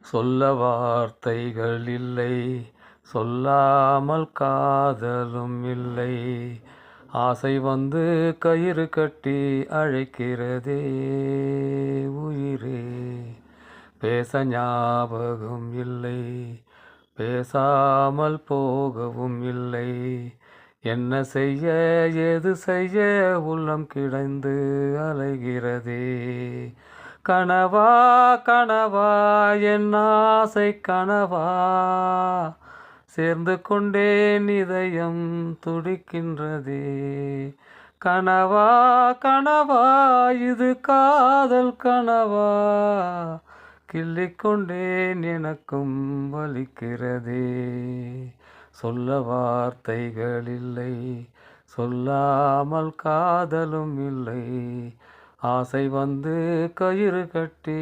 சொல்ல வார்த்தைகள் இல்லை, சொல்லாமல் காதலும் இல்லை. ஆசை வந்து கயிறு கட்டி அழைக்கிறதே உயிரே. பேச ஞாபகம் இல்லை, பேசாமல் போகவும் இல்லை. என்ன செய்ய ஏது செய்ய உள்ளம் கிடந்து அலைகிறதே. கனவா கனவா என் ஆசை கனவா, சேர்ந்து கொண்டேன் இதயம் துடிக்கின்றதே. கனவா கனவா இது காதல் கனவா, கிள்ளிக்கொண்டேன் எனக்கும் வலிக்கிறதே. சொல்ல வார்த்தைகள் இல்லை, சொல்லாமல் காதலும் இல்லை. ஆசை வந்து கயிறு கட்டி